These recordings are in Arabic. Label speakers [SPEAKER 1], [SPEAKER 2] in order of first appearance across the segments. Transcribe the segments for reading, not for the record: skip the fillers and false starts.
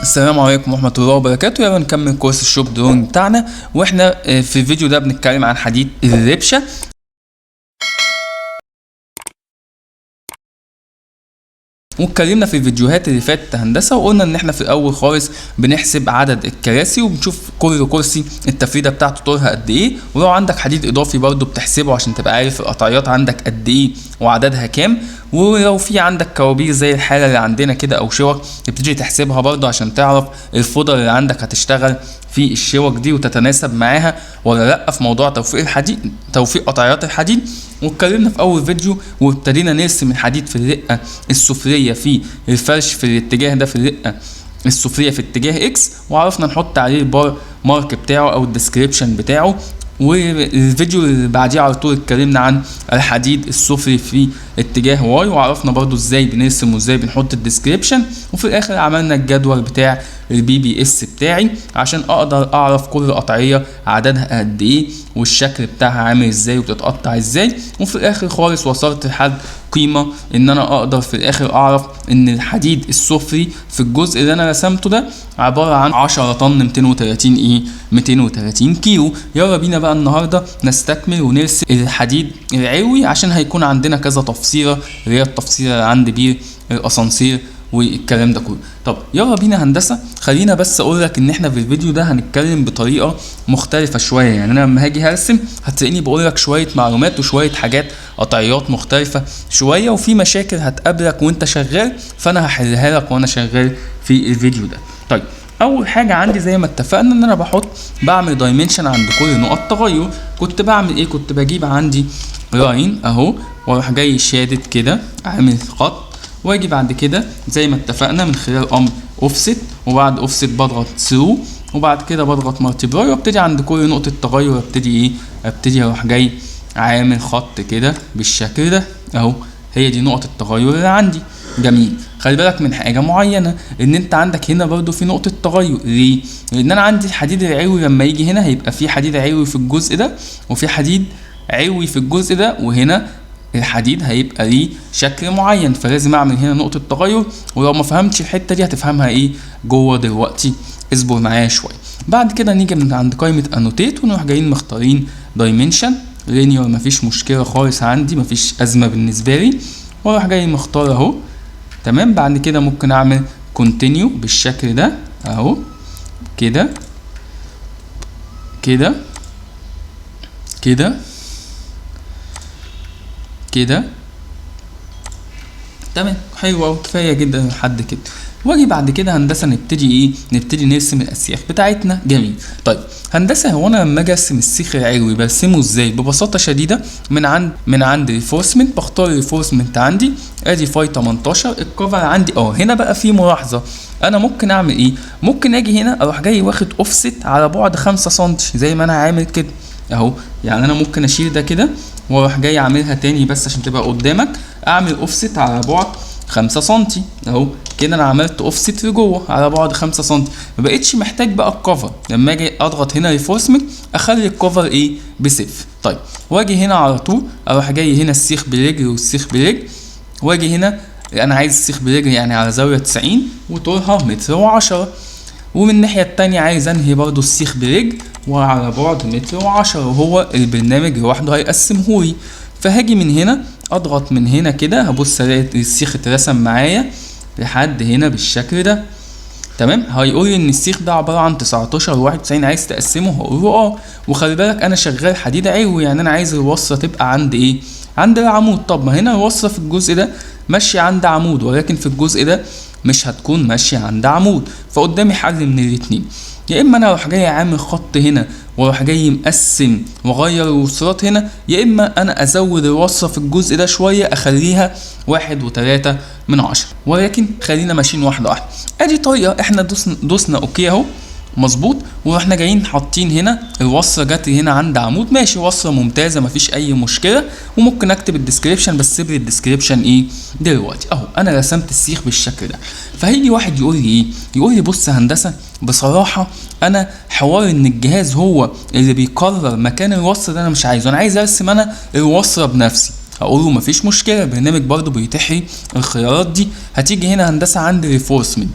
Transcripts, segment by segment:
[SPEAKER 1] السلام عليكم ورحمة الله وبركاته. يلا نكمل كورس الشوب دروينج بتاعنا، واحنا في الفيديو ده بنتكلم عن حديد الربشة. واتكلمنا في الفيديوهات اللي فاتت هندسه، وقلنا ان احنا في الاول خالص بنحسب عدد الكراسي وبنشوف كل كرسي التفريده بتاعته طولها قد ايه، ولو عندك حديد اضافي برضو بتحسبه عشان تبقى عارف القطعيات عندك قد ايه وعددها كام. ولو في عندك كوابير زي الحاله اللي عندنا كده او شوك تبتدي تحسبها برضو عشان تعرف الفضل اللي عندك هتشتغل في الشوك دي وتتناسب معاها ولا لا في موضوع توفيق الحديد، توفيق قطعيات الحديد. واتكلمنا في اول فيديو وابتدينا نرسم الحديد في الرقه السفليه في الفرش في الاتجاه ده، في الرقه السفليه في اتجاه اكس، وعرفنا نحط عليه البار مارك بتاعه او الديسكريبشن بتاعه. والفيديو اللي بعديه على طول اتكلمنا عن الحديد السفلي في اتجاه واي، وعرفنا برضو ازاي بنرسم وازاي بنحط الديسكريبشن. وفي الاخر عملنا الجدول بتاع البي بي اس بتاعي عشان اقدر اعرف كل قطعيه عددها قد ايه والشكل بتاعها عامل ازاي وبتتقطع ازاي. وفي الاخر خالص وصلت لحد قيمه ان انا اقدر في الاخر اعرف ان الحديد السفلي في الجزء اللي انا رسمته ده عباره عن 10 طن 230 كيلو. يلا بينا بقى النهارده نستكمل ونرسم الحديد العلوي عشان هيكون عندنا كذا تفصيله، اللي هي التفصيله اللي عند بير الاسانسير والكلام ده كله. طب يلا بينا هندسه. خلينا بس اقول لك ان احنا في الفيديو ده هنتكلم بطريقه مختلفه شويه، يعني انا لما هاجي هرسم هتلاقيني بقول لك شويه معلومات وشويه حاجات قطعيات مختلفه شويه، وفي مشاكل هتقابلك وانت شغال فانا هحلها لك وانا شغال في الفيديو ده. طيب اول حاجه عندي زي ما اتفقنا ان انا بعمل دايمنشن عند كل نقط تغير. كنت بعمل ايه؟ كنت بجيب عندي لاين اهو واروح جاي شادد كده عامل خط، واجي بعد كده زي ما اتفقنا من خلال امر اوفست، وبعد اوفست بضغط ثرو، وبعد كده بضغط مالتيبلاي، وابتدي عند كل نقطه تغير ابتدي اروح جاي عامل خط كده بالشكل ده اهو. هي دي نقطه التغير اللي عندي. جميل. خلي بالك من حاجه معينه، ان انت عندك هنا برضو في نقطه تغير. ليه؟ لان انا عندي الحديد العلوي لما يجي هنا هيبقى في حديد علوي في الجزء ده وفي حديد علوي في الجزء ده، وهنا الحديد هيبقى ليه شكل معين، فلازم اعمل هنا نقطه تغير. ولو ما فهمتش الحته دي هتفهمها ايه جوه دلوقتي، اصبر معايا شويه. بعد كده نيجي من عند قائمه انوتيت ونروح جايين مختارين دايمنشن لينير، مفيش مشكله خالص عندي، مفيش ازمه بالنسبه لي، واروح جاي مختار اهو. تمام. بعد كده ممكن اعمل كونتينيو بالشكل ده اهو، كده كده كده كده. تمام، حلو قوي، كفايه جدا لحد كده. واجي بعد كده هندسه نبتدي نرسم الاسياخ بتاعتنا. جميل. طيب هندسه، هو انا لما اجي ارسم السيخ العلوي برسمه ازاي؟ ببساطه شديده من عند ريفورسمنت بختار الريفورسمنت عندي ادي فاي 18 الكفر عندي. هنا بقى في ملاحظه، انا ممكن اعمل ايه؟ ممكن اجي هنا اروح جاي واخد اوفست على بعد 5 سم زي ما انا عامل كده اهو. يعني انا ممكن اشيل ده كده واروح جاي اعملها تاني بس عشان تبقى قدامك، اعمل اوفست على بعد 5 سم اهو كده. انا عملت اوفست لجوه على بعد 5 سم، ما بقتش محتاج بقى الكفر. لما اجي اضغط هنا ريفورسمنت اخلي الكفر بصفر. طيب واجي هنا على طول اروح جاي هنا السيخ برجل والسيخ برجل، واجي هنا انا عايز السيخ برجل يعني على زاويه 90 وطولها 1.10 متر، ومن الناحيه التانيه عايز انهي برضو السيخ برجل وعلى بعد 1.10 متر، وهو البرنامج لوحده هيقسمهولي. فهاجي من هنا اضغط من هنا كده، هبص الاقي السيخ اترسم معايا لحد هنا بالشكل ده. تمام. هيقول لي ان السيخ ده عباره عن 19 و91، عايز تقسمه؟ هقول له وخلي بالك انا شغال حديد علوي، يعني انا عايز الوصله تبقى عند عند العمود. طب ما هنا الوصله في الجزء ده ماشيه عند عمود، ولكن في الجزء ده مش هتكون ماشيه عند عمود. فقدامي حل من الاتنين، يا اما انا اروح جاي عامل خط هنا واروح جاي مقسم واغير الوصلات هنا، يا اما انا ازود الوصله في الجزء ده شويه اخليها 1.3 ولكن خلينا ماشيين واحده واحده. ادي طريقه احنا دوسنا اوكي اهو مظبوط، واحنا جايين حاطين هنا الوصله جت هنا عند عمود. ماشي، وصله ممتازه مفيش اي مشكله. وممكن اكتب الديسكريبشن بس سيب لي الديسكريبشن دلوقتي اهو. انا رسمت السيخ بالشكل ده. فهيجي واحد يقول لي يقول لي بص يا هندسه، بصراحه انا حوار ان الجهاز هو اللي بيقرر مكان الوصله ده انا مش عايزه، انا عايز ارسم انا الوصله بنفسي. اقول له مفيش مشكله، البرنامج برضو بيتيح لي الخيارات دي. هتيجي هنا هندسه عند ريفورسمنت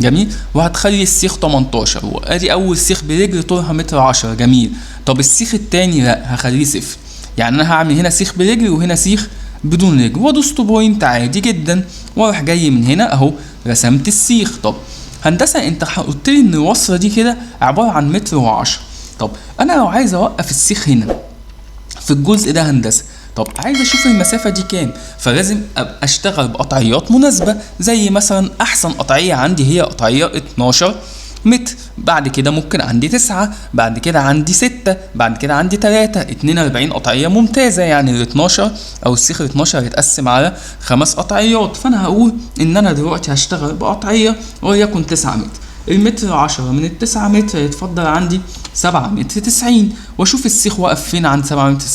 [SPEAKER 1] جميل. وهتخلي السيخ 18 وادي اول سيخ برجل طولها متر 10. جميل. طب السيخ التاني لا، هخليه صفر. يعني انا هعمل هنا سيخ برجل وهنا سيخ بدون رجل وادوس تو بوينت عادي جدا، واروح جاي من هنا اهو رسمت السيخ. طب هندسه انت قلت لي ان الوصله دي كده عباره عن متر و10. طب انا لو عايز اوقف السيخ هنا في الجزء ده هندسه، طب عايز اشوف المسافه دي كام، فلازم ابقى اشتغل بقطعيات مناسبه. زي مثلا احسن قطعيه عندي هي قطعيه 12 متر، بعد كده ممكن عندي 9، بعد كده عندي 6، بعد كده عندي 3، 42 قطعيه ممتازه. يعني ال 12 او السيخ ال 12 هيتقسم على 5 قطعيات. فانا هقول ان انا دلوقتي هشتغل بقطعيه وليكن 9 متر. المتر 10 من ال9 متر يتفضل عندي 7 متر 90. واشوف السيخ واقف فين عند 7 متر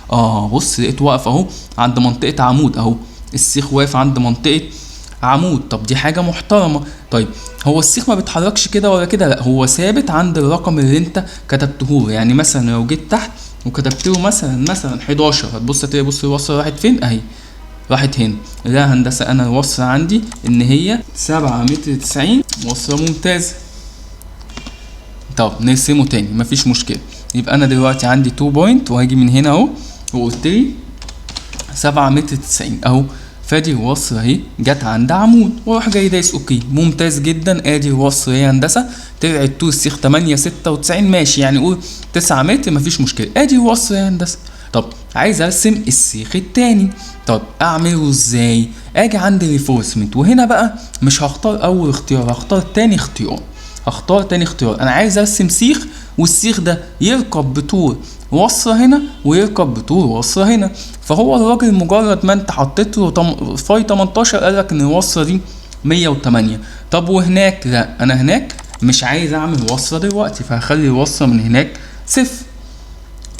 [SPEAKER 1] 90. بص لقيت واقف اهو عند منطقه عمود اهو، السيخ واقف عند منطقه عمود. طب دي حاجه محترمه. طيب هو السيخ ما بيتحركش كده ولا كده، لا هو ثابت عند الرقم اللي انت كتبته له. يعني مثلا لو جيت تحت وكتبت له مثلا 11، هتبص تلاقي بص الوصله راحت فين اهي، راحت هنا. لا هندسه انا الوصله عندي ان هي 7 متر 90، وصله ممتازه. طب نرسمه تاني مفيش مشكله. يبقى انا دلوقتي عندي 2 بوينت وهاجي من هنا اهو وقلت لي 7 متر 90 اهو، فادي الوصله اهي جت عند عمود، واروح جاي دايس اوكي. ممتاز جدا. ادي الوصله اهي هندسه طلعت طول السيخ 8 96 ماشي، يعني قول 9 متر مفيش مشكله. ادي الوصله يا هندسه. طب عايز ارسم السيخ التاني، طب اعمله ازاي؟ اجي عند الريفورسمنت، وهنا بقى مش هختار اول اختيار، هختار تاني اختيار. انا عايز ارسم سيخ والسيخ ده يركب بطول وصله هنا ويركب بطول وصله هنا. فهو الراجل مجرد ما انت حطيت له فاي 18 قالك ان الوصله دي 108. طب وهناك لا، انا هناك مش عايز اعمل وصله دلوقتي، فهخلي الوصله من هناك صفر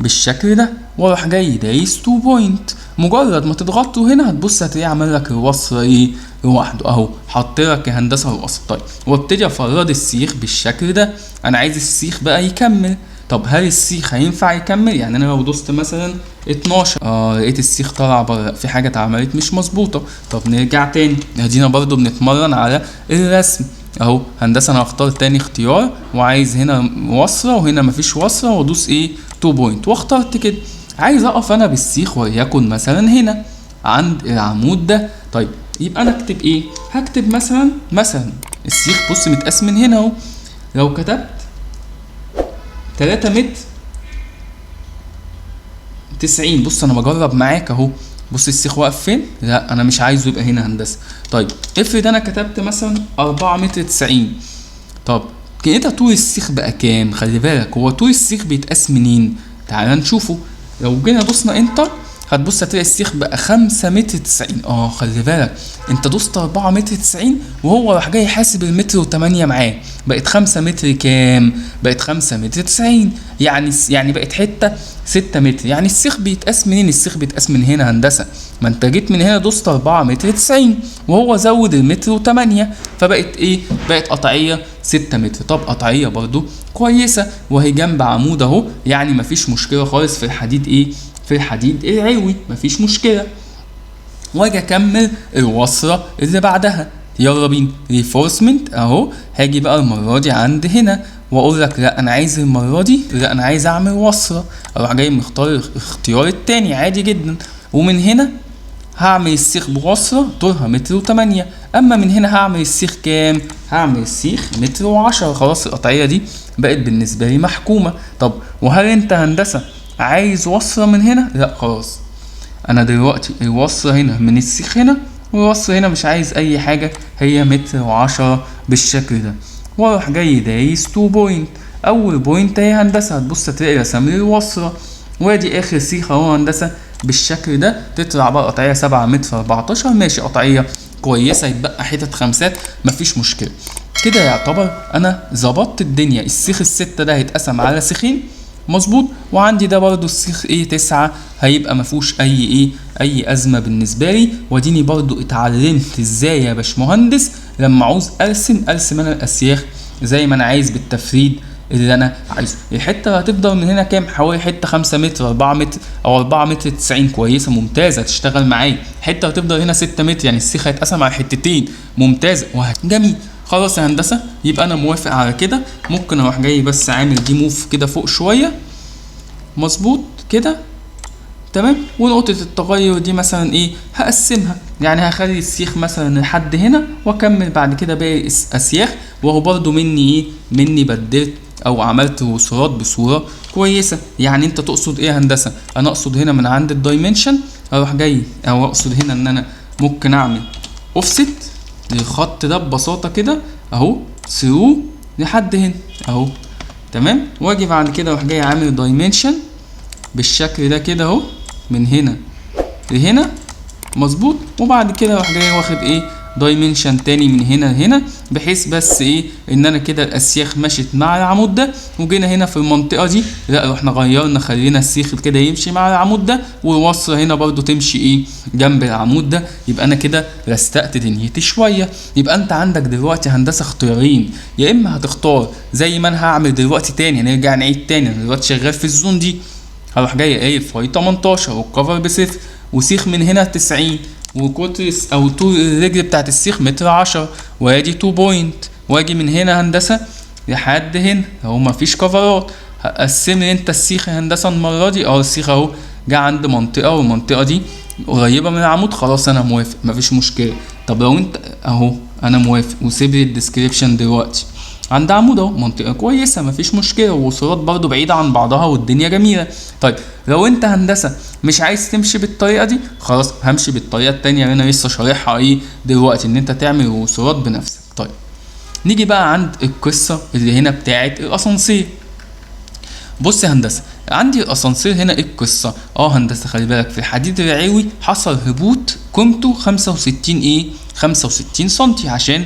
[SPEAKER 1] بالشكل ده، واروح جاي دايس 2 بوينت. مجرد ما تضغطه هنا هتبص هتلاقيه عمل لك الوصله ايه لوحده اهو، حط لك يا هندسه الوصل. طيب وابتدي افرد السيخ بالشكل ده. انا عايز السيخ بقى يكمل. طب هل السيخ هينفع يكمل؟ يعني انا لو دوست مثلا 12 لقيت السيخ طلع بره، في حاجه اتعملت مش مظبوطه. طب نرجع تاني، ادينا برضو بنتمرن على الرسم اهو. هندسه انا هختار تاني اختيار وعايز هنا وصله وهنا مفيش وصله، وادوس ايه 2 بوينت واخترت كده. عايز اقف انا بالسيخ وليكن مثلا هنا عند العمود ده. طيب يبقى انا اكتب ايه؟ هكتب مثلا السيخ بص متقسم من هنا اهو. لو كتبت 3 متر 90، بص انا بجرب معاك اهو، بص السيخ واقف فين؟ لا انا مش عايزه يبقى هنا هندسه. طيب افرض انا كتبت مثلا 4 متر 90. طب كده طول السيخ بقى كام؟ خلي بالك هو طول السيخ بيتقاس منين؟ تعال نشوفه. لو جينا دوسنا انتر هتبص هتلاقي السيخ بقى 5 متر 90. خلي بالك انت دوست 4 متر 90 وهو راح جاي حاسب المتر و8 معاه، بقت 5 متر كام؟ بقت 5 متر 90. يعني بقت حته 6 متر. يعني السيخ بيتقاس منين؟ السيخ بيتقاس من هنا هندسه. ما انت جيت من هنا دوست 4 متر 90 وهو زود المتر و8، فبقت ايه؟ بقت قطعيه 6 متر. طب قطعيه برضو كويسه وهي جنب عمود اهو، يعني مفيش مشكله خالص في الحديد ايه؟ في الحديد العلوي مفيش مشكله. واجي اكمل الوصله اللي بعدها. يلا بينا ريفورسمنت اهو. هاجي بقى المره دي عند هنا واقول لك لا انا عايز المره دي، لا انا عايز اعمل وصله. اروح جاي مختار الاختيار التاني عادي جدا، ومن هنا هعمل السيخ بوصله طولها متر و8. اما من هنا هعمل السيخ كام؟ هعمل السيخ متر و10. خلاص القطعيه دي بقت بالنسبه لي محكومه. طب وهل انت هندسه عايز وصله من هنا؟ لا خلاص انا دلوقتي الوصله هنا من السيخ هنا، والوصله هنا مش عايز اي حاجه، هي متر و10 بالشكل ده. واروح جاي دايس 2 بوينت. اول بوينت اهي هندسه هتبص تلاقي رسم لي الوصله، وادي اخر سيخ اهو هندسه بالشكل ده. تطلع بقى قطعيه 7 متر 14 ماشي، قطعيه كويسه. يتبقى حتت خمسات مفيش مشكله. كده يعتبر انا ظبطت الدنيا. السيخ الستة ده هيتقسم على سيخين مظبوط، وعندي ده برضو السيخ 9 هيبقى مفيهوش اي ازمه بالنسبه لي. واديني برضو اتعلمت ازاي يا باشمهندس لما عاوز ارسم انا الاسياخ زي ما انا عايز بالتفريد اللي انا عايزه. الحته هتفضل من هنا كام؟ حوالي حته 5 متر 4 متر او 4 متر 90 كويسه ممتازه تشتغل معايا. حته هتفضل هنا 6 متر، يعني السيخ هيتقسم على حتتين ممتازه جميل. خلاص يا هندسه، يبقى انا موافق على كده. ممكن اروح جاي بس عامل دي موف كده فوق شويه، مظبوط كده تمام. ونقطة التغير دي مثلا ايه، هقسمها، يعني هخلي السيخ مثلا لحد هنا واكمل بعد كده باقي اسياخ، وهو برضو مني ايه، مني بدلت او عملت وصولات بصورة كويسة. يعني انت تقصد ايه يا هندسة؟ انا اقصد هنا من عند الدايمنشن اروح جاي، او اقصد هنا ان انا ممكن اعمل اوفست للخط ده ببساطة كده اهو، ثرو لحد هنا اهو تمام. واجي بعد كده اروح جاي عامل دايمنشن بالشكل ده كده اهو، من هنا لهنا مظبوط. وبعد كده اروح جاي واخد ايه، دايمنشن تاني من هنا لهنا، بحيث بس ايه ان انا كده الاسياخ مشيت مع العمود ده. وجينا هنا في المنطقه دي لا احنا غيرنا، خلينا السيخ كده يمشي مع العمود ده، والوصله هنا برضو تمشي ايه جنب العمود ده. يبقى انا كده رستقت دنيتي شويه. يبقى انت عندك دلوقتي هندسه اختيارين، يا اما هتختار زي ما انا هعمل دلوقتي تاني، هنرجع نعيد تاني، انا دلوقتي شغال في الزون دي، هروح جاي قايل فاي 18 والكفر بصفر، وسيخ من هنا 90، وقطر او طول الرجل بتاعت السيخ متر 10، وادي 2 بوينت. واجي من هنا هندسه لحد هنا اهو مفيش كفرات. هقسم لي انت السيخ يا هندسه المره دي، السيخ اهو جه عند منطقه، والمنطقه دي قريبه من العمود، خلاص انا موافق مفيش مشكله. طب لو انت اهو انا موافق، وسيب لي الديسكريبشن دلوقتي عند عمود اهو، منطقه كويسه مفيش مشكله، ووصولات برضو بعيده عن بعضها والدنيا جميله. طيب لو انت هندسه مش عايز تمشي بالطريقه دي، خلاص همشي بالطريقه التانيه اللي انا لسه شارحها ايه دلوقتي، ان انت تعمل وصولات بنفسك. طيب نيجي بقى عند القصه اللي هنا بتاعه الاسانسير. بص يا هندسه، عندي الاسانسير هنا ايه القصه؟ هندسه خلي بالك، في الحديد العلوي حصل هبوط قيمته 65 سنتي عشان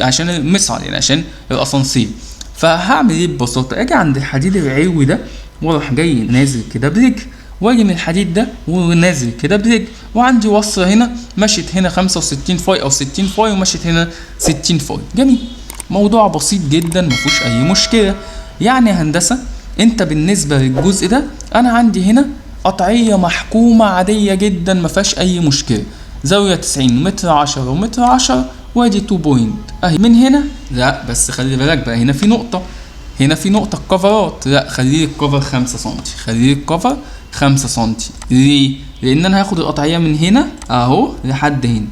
[SPEAKER 1] عشان المصعد، يعني عشان الاسانسير. فهعمل ايه ببساطه؟ اجي عند الحديد العلوي ده واروح جاي نازل كده برجل، واجي من الحديد ده ونازل كده برجل، وعندي وصله هنا مشيت هنا 65 فاي او 60 فاي، ومشيت هنا 60 فاي. جميل، موضوع بسيط جدا مفيهوش اي مشكله. يعني يا هندسه انت بالنسبه للجزء ده انا عندي هنا قطعيه محكومه عاديه جدا مفيهاش اي مشكله، زاويه 90 متر 10 ومتر 10، وادي 2 بوينت اهي. من هنا لا بس خلي بالك بقى، هنا في نقطه، هنا في نقطه الكفرات، لا خلي لي الكفر 5 سم، خلي لي الكفر 5 سم. ليه؟ لان انا هاخد القطعيه من هنا اهو لحد هنا،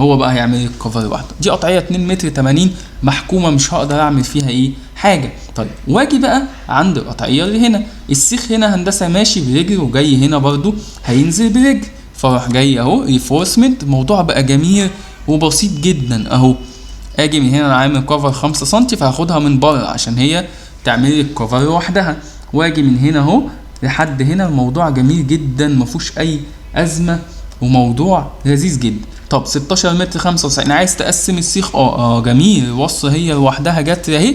[SPEAKER 1] هو بقى هيعمل لي الكفر لوحده. دي قطعيه 2 متر 80 محكومه، مش هقدر اعمل فيها ايه حاجه. طيب واجي بقى عند القطعيه اللي هنا، السيخ هنا هندسه ماشي برجل، وجاي هنا برضو هينزل برجل، فراح جاي اهو ريفورسمنت. الموضوع بقى جميل وبسيط جدا اهو. اجي من هنا انا عامل كفر 5 سم، فهاخدها من بره عشان هي تعمل لي الكفر لوحدها، واجي من هنا اهو لحد هنا. الموضوع جميل جدا مفيهوش اي ازمه، وموضوع لذيذ جدا. طب 16 متر 95، عايز تقسم السيخ جميل، الوصله هي لوحدها جت اهي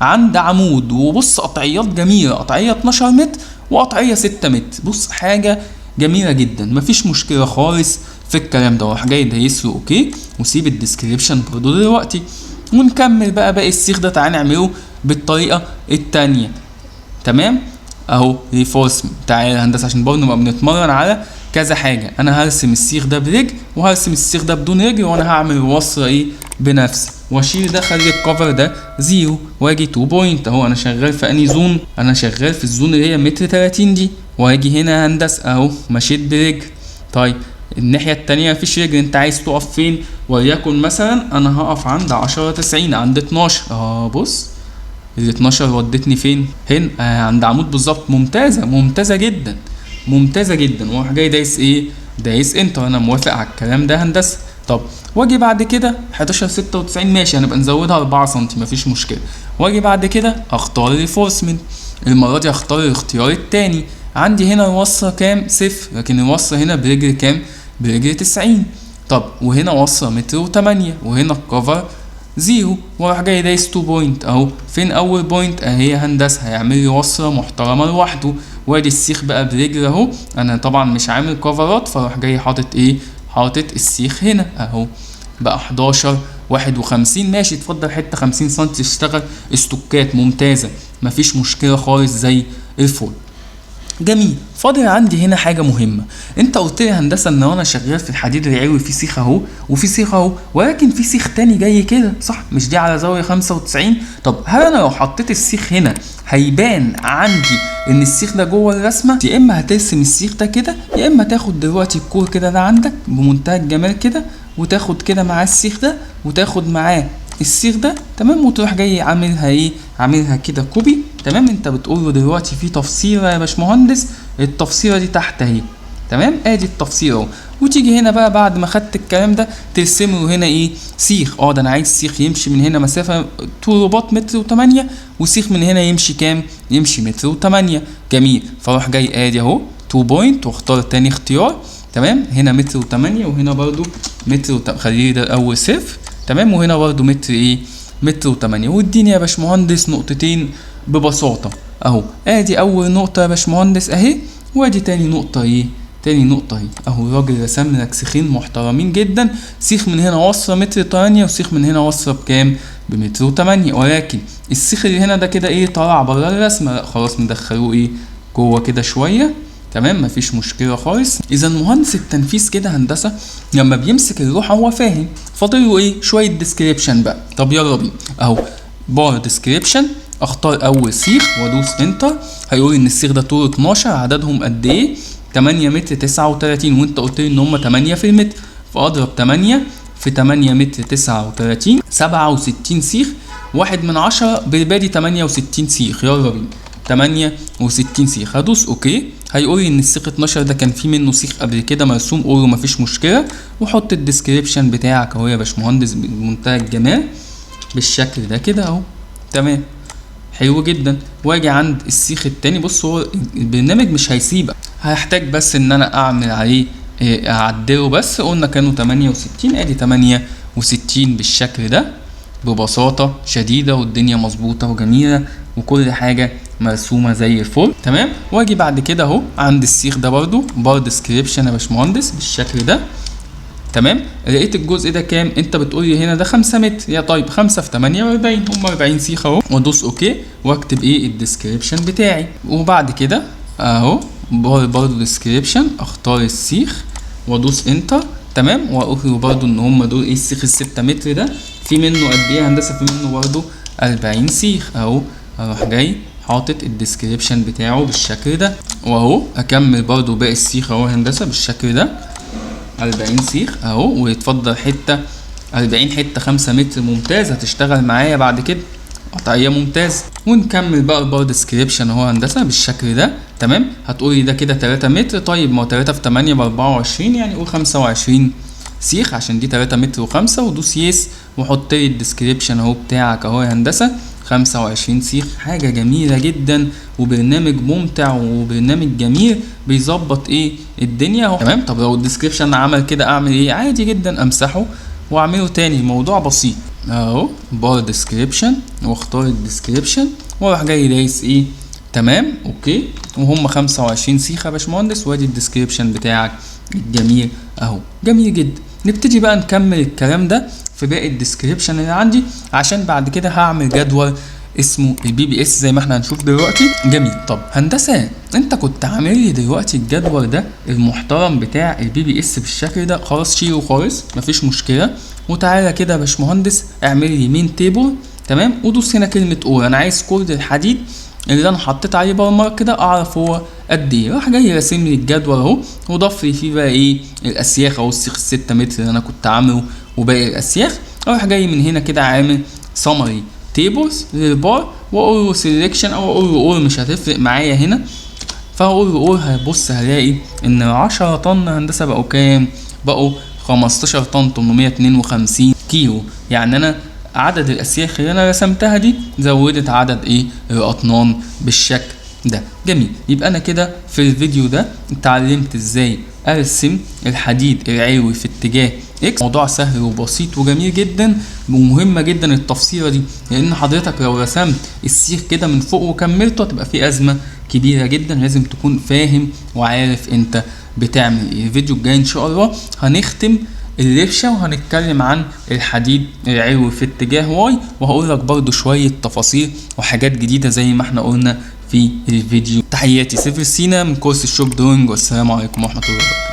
[SPEAKER 1] عند عمود. وبص قطعيات جميله، قطعيه 12 متر وقطعيه 6 متر، بص حاجه جميله جدا مفيش مشكله خالص في الكلام ده. راح جاي دايس له اوكي، وسيب الديسكريبشن برضه دلوقتي، ونكمل بقى باقي السيخ ده. تعالى نعمله بالطريقه التانيه تمام اهو. ريفورسمنت تعالى يا هندسه عشان برضه نبقى بنتمرن على كذا حاجه. انا هرسم السيخ ده برجل، وهرسم السيخ ده بدون رجل، وانا هعمل الوصله ايه بنفسي، واشيل ده خلي الكفر ده 0، واجي 2 بوينت اهو. انا شغال في اني زون؟ انا شغال في الزون اللي هي متر 30 دي. واجي هنا هندسه اهو مشيت برجل. طيب الناحيه التانيه مفيش رجل، انت عايز تقف فين؟ وليكن مثلا انا هقف عند 10 90 عند 12. بص ال 12 ودتني فين؟ هنا عند عمود بالظبط. ممتازه جدا ممتازه جدا. واروح جاي دايس ايه؟ دايس انتر. انا موافق على الكلام ده هندسه. طب واجي بعد كده 11 96 ماشي، هنبقى نزودها 4 سم مفيش مشكله. واجي بعد كده اختار ريفورسمنت، المره دي اختار الاختيار التاني. عندي هنا الوصله كام؟ 0، لكن الوصله هنا برجل كام؟ برجل 90. طب وهنا وصله متر و8، وهنا الكفر 0. واروح جاي دايس 2 بوينت اهو. فين اول بوينت؟ اهي هندسه، هيعمل لي وصله محترمه لوحده. وادي السيخ بقى برجل اهو. انا طبعا مش عامل كفرات، فاروح جاي حاطط ايه؟ حاطط السيخ هنا اهو. بقى 11 51 ماشي. اتفضل حته 50 سم تشتغل استوكات ممتازه مفيش مشكله خالص زي الفل. جميل. فاضل عندي هنا حاجه مهمه. انت قلت لي هندسه ان انا شغال في الحديد العلوي في سيخ اهو وفي سيخ اهو، ولكن في سيخ تاني جاي كده صح؟ مش دي على زاويه 95؟ طب هل انا لو حطيت السيخ هنا هيبان عندي ان السيخ ده جوه الرسمه؟ يا اما هترسم السيخ ده كده، يا اما تاخد دلوقتي الكور كده ده عندك بمنتهى الجمال كده، وتاخد كده معاه السيخ ده، وتاخد معاه السيخ ده تمام، وتروح جاي عاملها ايه، عاملها كده كوبي تمام. انت بتقول له دلوقتي في تفصيله يا باشمهندس، التفصيله دي تحت اهي تمام، ادي التفصيله اهو. وتيجي هنا بقى بعد ما خدت الكلام ده ترسم له هنا ايه، سيخ. ده انا عايز سيخ يمشي من هنا مسافه طول رباط متر و8، وسيخ من هنا يمشي كام؟ يمشي متر و8. جميل. فاروح جاي ادي اهو 2 بوينت واختار تاني اختيار تمام. هنا متر و8 وهنا برضو متر خليه ده اول صفر تمام، وهنا برضو متر ايه، متر و8. واديني يا باشمهندس نقطتين ببساطه اهو. ادي اول نقطه يا باشمهندس اهي، وادي تاني نقطه ايه، تاني نقطه اهي اهو. الراجل رسم لك سيخين محترمين جدا، سيخ من هنا وصله متر 8 وسيخ من هنا وصله بكام، بمتر و8. ولكن السيخ اللي هنا ده كده ايه، طلع بره الرسمه، لا خلاص ندخلوه ايه جوه كده شويه تمام، مفيش مشكله خالص. اذا مهندس التنفيذ كده هندسه لما بيمسك اللوحه هو فاهم، فاضل له ايه، شويه ديسكريبشن بقى. طب يلا بينا اهو، بار ديسكريبشن، اختار اول سيخ وادوس انتر. هيقول ان السيخ ده طوله 12، عددهم قد ايه، 8 متر 39، وانت قلت لي ان هم 8 في المتر، فاضرب 8 في 8 متر 39 67 سيخ، 1/10 بالبادي 68 سيخ. يلا بينا 68 سيخ. هدوس اوكي. هيقول لي ان السيخ 12 ده كان فيه منه سيخ قبل كده مرسوم، قول له مفيش مشكله، وحط الديسكريبشن بتاعك اهو يا باشمهندس بمنتهى الجمال بالشكل ده كده اهو تمام، حلو جدا. واجي عند السيخ التاني، بص هو البرنامج مش هيسيبك، هحتاج بس ان انا اعمل عليه اعدله بس. قلنا كانوا 68، ادي 68 بالشكل ده ببساطه شديده، والدنيا مظبوطه وجميله وكل حاجه مرسومه زي الفل تمام. واجي بعد كده اهو عند السيخ ده برضو بار ديسكريبشن يا باشمهندس بالشكل ده تمام. لقيت الجزء ده كام، انت بتقول لي هنا ده 5 متر، يا طيب 5 في 48 هم 40 سيخ اهو، وادوس اوكي واكتب ايه الديسكريبشن بتاعي. وبعد كده اهو برضو ديسكريبشن، اختار السيخ وادوس انتر تمام، واقول له برضو ان هم دول ايه، السيخ ال6 متر ده في منه قد ايه هندسه، في منه برضو 40 سيخ اهو. اروح جاي حاطط الديسكريبشن بتاعه بالشكل ده، واهو اكمل برضو باقي السيخ اهو هندسه بالشكل ده 40 سيخ اهو. ويتفضل حته 40 حته 5 متر، ممتاز، هتشتغل معايا بعد كده قطعيه ممتاز. ونكمل بقى البار ديسكريبشن اهو هندسه بالشكل ده تمام. هتقولي ده كده 3 متر، طيب ما هو 3 في 8 ب 24، يعني قول 25 سيخ عشان دي 3 متر و5، ودوس يس وحط لي الديسكريبشن اهو بتاعك اهو يا هندسه 25 سيخ. حاجه جميله جدا وبرنامج ممتع وبرنامج جميل بيظبط ايه الدنيا اهو تمام. طب لو الديسكريبشن عمل كده اعمل ايه، عادي جدا امسحه واعمله تاني، الموضوع بسيط اهو. بار ديسكريبشن واختار الديسكريبشن واروح جاي دايس ايه تمام اوكي، وهم 25 سيخه يا باشمهندس، وادي الديسكريبشن بتاعك الجميل اهو، جميل جدا. نبتدي بقى نكمل الكلام ده في باقي الديسكريبشن اللي عندي، عشان بعد كده هعمل جدول اسمه البي بي اس زي ما احنا هنشوف دلوقتي. جميل. طب هندسه انت كنت عامل لي دلوقتي الجدول ده المحترم بتاع البي بي اس بالشكل ده، خلاص شيله خالص مفيش مشكله. وتعالى كده يا باشمهندس اعمل لي مين تيبل تمام، ودوس هنا كلمه اور. انا عايز كود الحديد اللي انا حطيت عليه برمار كده اعرف هو قد ايه. راح جاي راسم لي الجدول اهو، وضاف لي فيه بقى ايه الاسياخ اهو، السيخ 6 متر اللي انا كنت عامله وباقي الاسياخ. اروح جاي من هنا كده عامل سمري تيبلز للبار، واقول له سيلكشن او اقول له اور، مش هتفرق معايا هنا. فاقول له اور، هبص هلاقي ان 10 طن هندسه بقوا كام، بقوا 15 طن 852 كيلو. يعني انا عدد الاسياخ اللي انا رسمتها دي زودت عدد ايه الاطنان بالشكل ده. جميل. يبقى انا كده في الفيديو ده اتعلمت ازاي ارسم الحديد العلوي في اتجاه اكس. موضوع سهل وبسيط وجميل جدا، ومهمه جدا التفصيله دي، لان حضرتك لو رسمت السيخ كده من فوق وكملته هتبقى في ازمه كبيره جدا. لازم تكون فاهم وعارف انت بتعمل ايه. الفيديو الجاي ان شاء الله هنختم اللبشه وهنتكلم عن الحديد العلوي في اتجاه واي، وهقول لك برضو شويه تفاصيل وحاجات جديده زي ما احنا قلنا في الفيديو. تحياتي سيف سينا من كورس الشوب دروينج، والسلام عليكم ورحمة الله وبركاته.